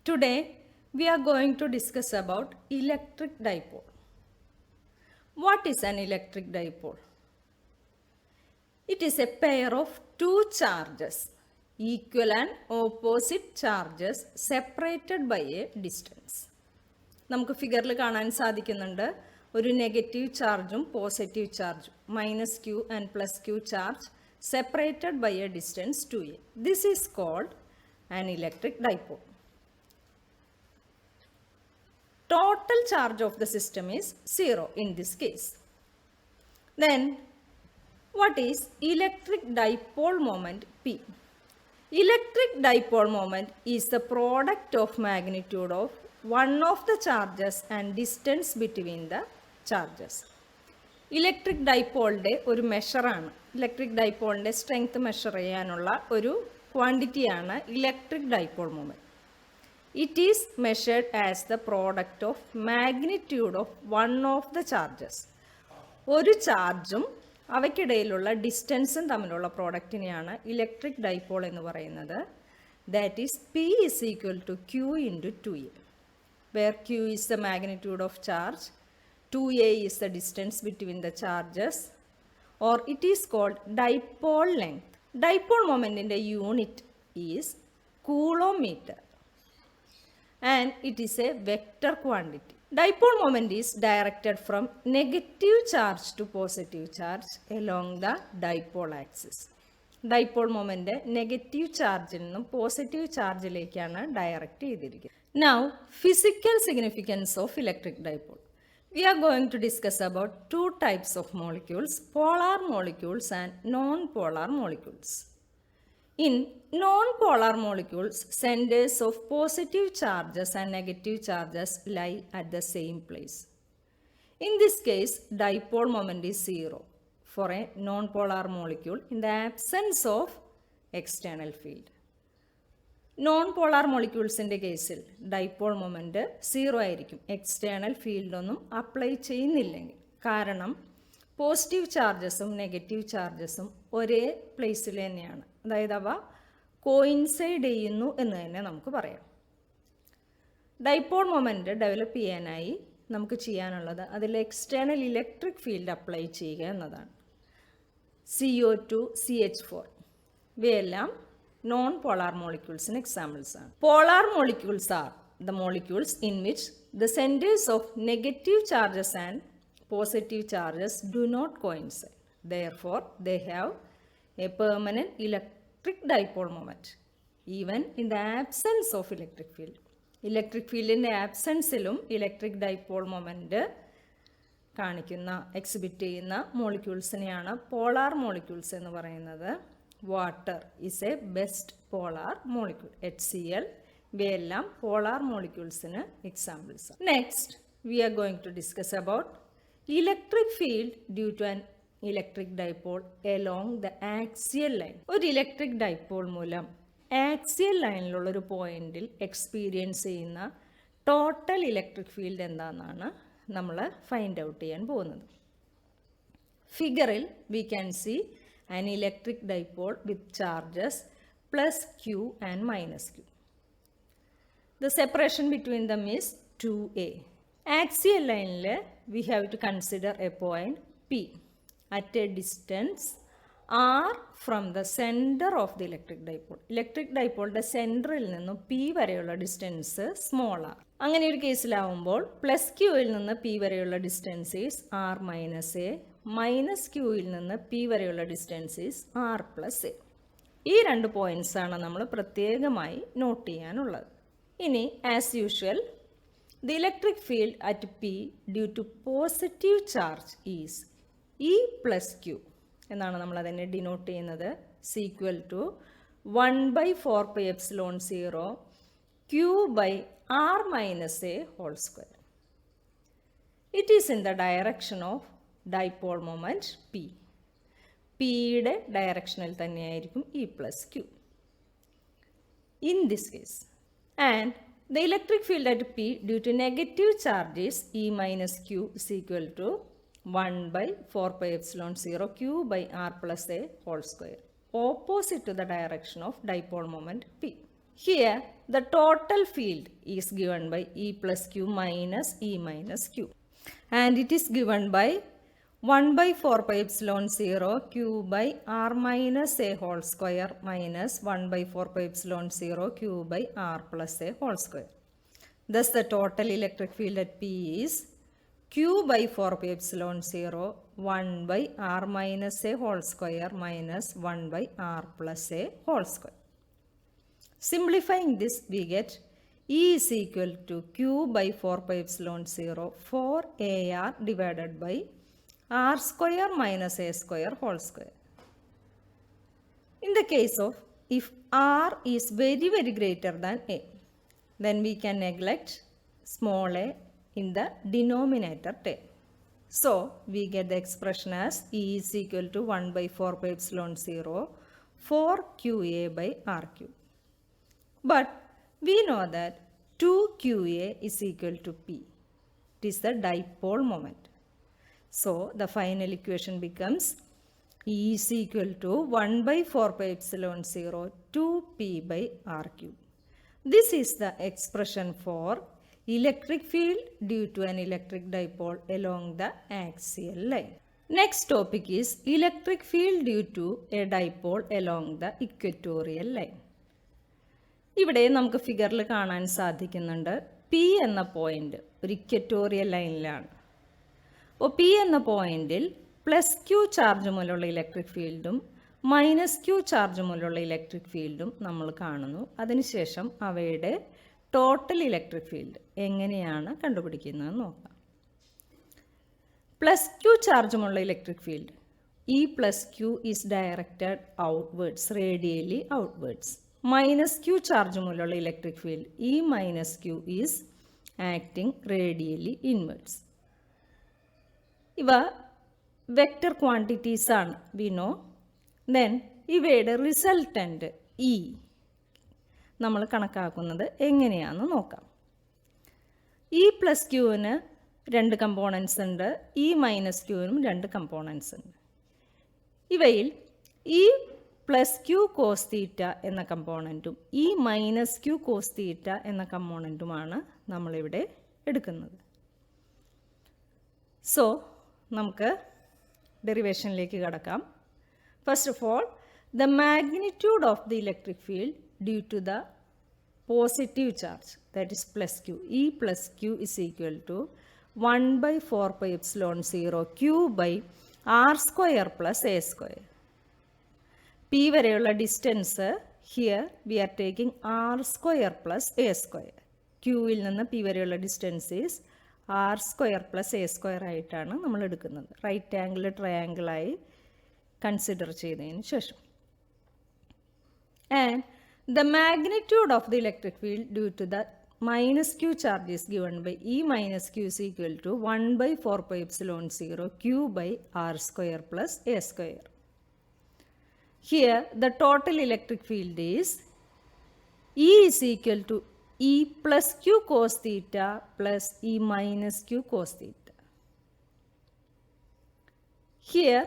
Today we are going to discuss about electric dipole. What is an electric dipole? It is a pair of two charges, equal and opposite charges separated by a distance. നമുക്ക് ഫിഗറിൽ കാണാൻ സാധിക്കുന്നുണ്ട് ഒരു negative ചാർജും positive ചാർജും -q and +q charge separated by a distance 2a. This is called an electric dipole. Total charge of the system is 0 in this case. Then what is electric dipole moment P? Electric dipole moment is the product of magnitude of one of the charges and distance between the charges. Electric ഡൈപ്പോളിൻ്റെ ഒരു മെഷറാണ്, electric ഡൈപ്പോളിൻ്റെ strength measure ചെയ്യാനുള്ള ഒരു ക്വാണ്ടിറ്റിയാണ് electric dipole moment. It is measured as the product of magnitude of one of the charges. ഒരു ചാർജും അവയ്ക്കിടയിലുള്ള ഡിസ്റ്റൻസും തമ്മിലുള്ള പ്രോഡക്റ്റിനെയാണ് ഇലക്ട്രിക് ഡൈപ്പോൾ എന്ന് പറയുന്നത്. That is P is equal to Q into 2a, where Q is the magnitude of charge, 2a is the distance between the charges, or it is called dipole length. Dipole moment in the unit is coulometer and it is a vector quantity. Dipole moment is directed from negative charge to positive charge along the dipole axis. Dipole moment negative ചാർജിൽ നിന്നും positive ചാർജിലേക്കാണ് direct ചെയ്തിരിക്കുന്നത്. Now, physical significance of electric dipole. We are going to discuss about two types of molecules, polar molecules and non-polar molecules. In non-polar molecules, centers of positive charges and negative charges lie at the same place. In this case, dipole moment is 0 for a non-polar molecule in the absence of external field. Nonpolar മോളിക്യൂൾസിൻ്റെ കേസിൽ dipole moment 0 ആയിരിക്കും, external ഫീൽഡൊന്നും apply ചെയ്യുന്നില്ലെങ്കിൽ. കാരണം positive ചാർജസും negative ചാർജസും ഒരേ പ്ലേസിൽ തന്നെയാണ്, അതായത് അവ കോയിൻസൈഡ് ചെയ്യുന്നു എന്ന് തന്നെ നമുക്ക് പറയാം. ഡൈപോൾ മൊമെൻറ്റ് ഡെവലപ്പ് ചെയ്യാനായി നമുക്ക് ചെയ്യാനുള്ളത് അതിൽ എക്സ്റ്റേണൽ ഇലക്ട്രിക് ഫീൽഡ് അപ്ലൈ ചെയ്യുക എന്നതാണ്. CO2, CH4 ഇവയെല്ലാം non-polar molecules in examples are. Polar molecules are the molecules in which the centers of negative charges and positive charges do not coincide. Therefore, they have a permanent electric dipole moment even in the absence of electric field. Electric field in the absence ilum electric dipole moment കാണിക്കുന്ന exhibit ചെയ്യുന്ന മോളിക്യൂൾസിനെയാണ് polar molecules എന്ന് പറയുന്നത്. Water is a best polar molecule, HCl ഇവയെല്ലാം polar മോളിക്യൂൾസിന് examples. Next we are going to discuss about electric field due to an electric dipole along the axial line. ഒരു electric dipole മൂലം axial ലൈനിലുള്ളൊരു പോയിന്റിൽ experience ചെയ്യുന്ന total electric field എന്താണെന്നാണ് നമ്മൾ find out ചെയ്യാൻ പോകുന്നത്. ഫിഗറിൽ we can see an electric dipole with charges +q and -q. The separation between them is 2a. Axial line we have to consider a point P at a distance r from the center of the electric dipole. Electric dipole സെൻറ്ററിൽ നിന്നും P വരെയുള്ള distance small r. അങ്ങനെ ഒരു കേസിലാവുമ്പോൾ +q-ൽ നിന്ന് P വരെയുള്ള distance is r - a, -q-ൽ നിന്ന് P വരെയുള്ള distance is r+a. ഈ രണ്ട് പോയിൻറ്റ്സാണ് നമ്മൾ പ്രത്യേകമായി നോട്ട് ചെയ്യാനുള്ളത്. ഇനി as usual the electric field at P due to positive charge is E+q എന്നാണ് നമ്മൾ അതിനെ ഡിനോട്ട് ചെയ്യുന്നത്. Equal to 1/4πε0 q/r-a². It is in the direction of dipole moment P. Pയുടെ ഡയറക്ഷനിൽ തന്നെയായിരിക്കും E+q in this case. And the electric field at P due to negative charges E-q is equal to 1/4πε0 q/r+a², opposite to the direction of dipole moment P. Here the total field is given by E plus Q minus E minus Q, and it is given by 1 by 4 pi epsilon 0 Q by R minus A whole square minus 1 by 4 pi epsilon 0 Q by R plus A whole square. Thus the total electric field at P is Q by 4 pi epsilon 0 1 by R minus A whole square minus 1 by R plus A whole square. Simplifying this, we get E is equal to Q by 4 pi epsilon 0 4 AR divided by R square minus A square whole square. In the case of if R is very greater than A, then we can neglect small a in the denominator term. So we get the expression as E is equal to 1 by 4 pi epsilon 0 4 QA by RQ. But we know that 2QA is equal to P. It is the dipole moment. So the final equation becomes E is equal to 1 by 4 pi epsilon 0 2P by RQ. This is the expression for electric field due to an electric dipole along the axial line. Next topic is electric field due to a dipole along the equatorial line. ഇവിടെ നമുക്ക് ഫിഗറിൽ കാണാൻ സാധിക്കുന്നുണ്ട് P എന്ന point ഒരു equatorial ലൈനിലാണ്. അപ്പോൾ P എന്ന പോയിന്റിൽ പ്ലസ് ക്യൂ ചാർജ് മൂലമുള്ള ഇലക്ട്രിക് ഫീൽഡും മൈനസ് ക്യൂ ചാർജ് മൂലമുള്ള ഇലക്ട്രിക് ഫീൽഡും നമ്മൾ കാണുന്നു. അതിനുശേഷം അവയുടെ ടോട്ടൽ ഇലക്ട്രിക് ഫീൽഡ് എങ്ങനെയാണ് കണ്ടുപിടിക്കുന്നതെന്ന് നോക്കാം. പ്ലസ് ക്യൂ ചാർജുമുള്ള electric field E plus q is directed outwards radially outwards. Minus q charge മൂലമുള്ള electric field E minus q is acting radially inwards. ഇവ വെക്റ്റർ ക്വാണ്ടിറ്റീസ് ആണ്, വി നോ. ദെൻ ഇവയുടെ റിസൾട്ടൻ്റ് E നമ്മൾ കണക്കാക്കുന്നത് എങ്ങനെയാണെന്ന് നോക്കാം. ഇ പ്ലസ് ക്യൂവിന് 2 കമ്പോണൻസ് ഉണ്ട്, ഇ മൈനസ് ക്യൂവിനും 2 കമ്പോണൻസ് ഉണ്ട്. ഇവയിൽ E plus q cos theta എന്ന കമ്പോണൻറ്റും E minus q cos theta എന്ന കമ്പോണൻറ്റുമാണ് നമ്മളിവിടെ എടുക്കുന്നത്. സോ നമുക്ക് ഡെറിവേഷനിലേക്ക് കടക്കാം. First of all, the magnitude of the electric field due to the positive charge, that is plus Q. E plus Q is equal to 1 by 4 pi epsilon 0 Q by R square plus A square. P വരെയുള്ള distance here we are taking R square plus A square. ക്യൂവിൽ നിന്ന് P വരെയുള്ള distance is R square plus A square ആയിട്ടാണ് നമ്മൾ എടുക്കുന്നത്. Right angle ട്രയാങ്കിളായി consider ചെയ്തതിന് ശേഷം. And the magnitude of the electric field due to the minus q charge is given by E minus q is equal to 1 by 4 pi epsilon 0 Q by R square plus A square. Here the total electric field is E is equal to E plus q cos theta plus E minus q cos theta. Here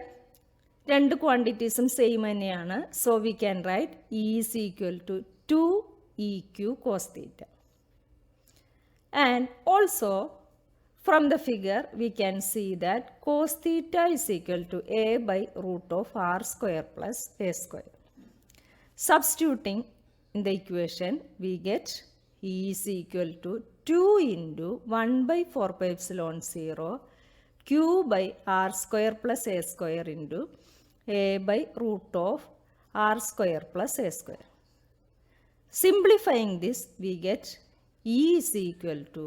രണ്ട് ക്വാണ്ടിറ്റീസും same തന്നെയാണ്. So we can write E is equal to 2EQ cos theta. And also from the figure we can see that cos theta is equal to A by root of R square plus A square. Substituting in the equation we get E is equal to 2 into 1 by 4 pi epsilon 0 Q by R square plus A square into A by root of R square plus A square. Simplifying this we get E is equal to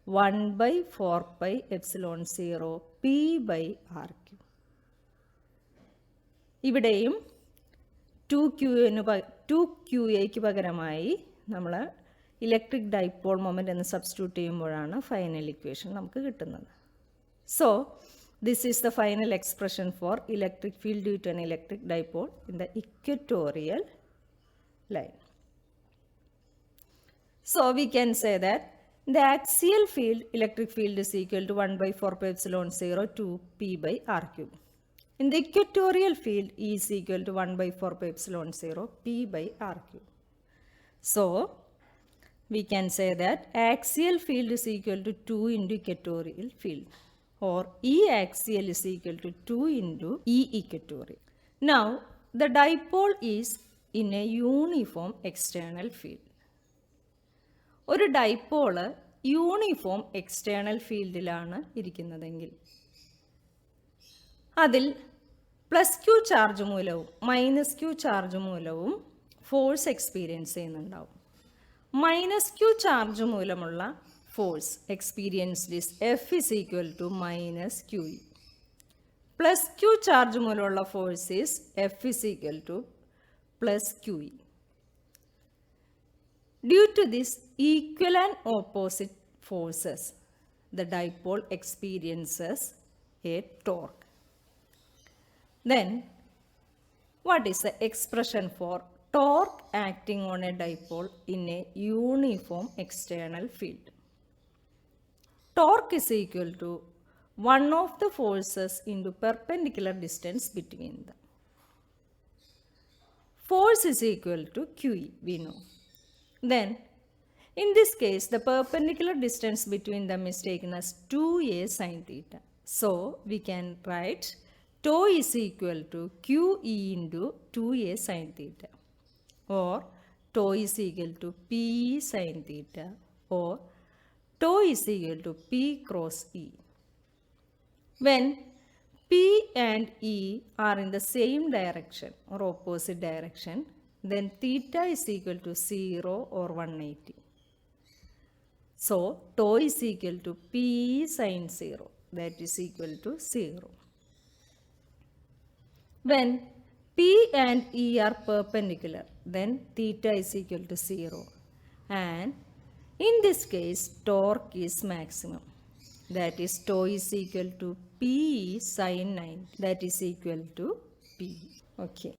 1 by 4 pi epsilon 0 P by RQ. ഇവിടെയും 2QAക്ക് പകരമായി നമ്മൾ electric dipole moment എന്ന് substitute ചെയ്യുമ്പോഴാണ് final equation നമുക്ക് കിട്ടുന്നത്. So this is the final expression for electric field due to an electric dipole in the equatorial line. So we can say that the axial field, electric field is equal to 1 by 4 pi epsilon 0 to P by R cube. In the equatorial field, E is equal to 1 by 4 pi epsilon 0 P by R cube. So, we can say that axial field is equal to 2 into equatorial field, or E axial is equal to 2 into E equatorial. Now, the dipole is in a uniform external field. ഒരു ഡൈപ്പോള് uniform external ഫീൽഡിലാണ് ഇരിക്കുന്നതെങ്കിൽ അതിൽ plus q charge മൂലവും minus q charge മൂലവും force experience ചെയ്യുന്നുണ്ടാവും. Minus q charge മൂലമുള്ള force experienced is F is equal to minus q E. Plus q charge മൂലമുള്ള force is F is equal to plus Q E. Due to this equal and opposite forces, the dipole experiences a torque. Then, what is the expression for torque acting on a dipole in a uniform external field? Torque is equal to one of the forces into perpendicular distance between them. Force is equal to QE, we know. Then, in this case, the perpendicular distance between them is taken as 2a sin theta. So, we can write tau is equal to QE into 2a sin theta, or tau is equal to P sin theta, or tau is equal to P cross E. When P and E are in the same direction or opposite direction, then theta is equal to 0 or 180. So, tau is equal to P sin 0, that is equal to 0. When P and E are perpendicular, then theta is equal to 0. And in this case, torque is maximum. That is, tau is equal to P sin 90, that is equal to P. Okay.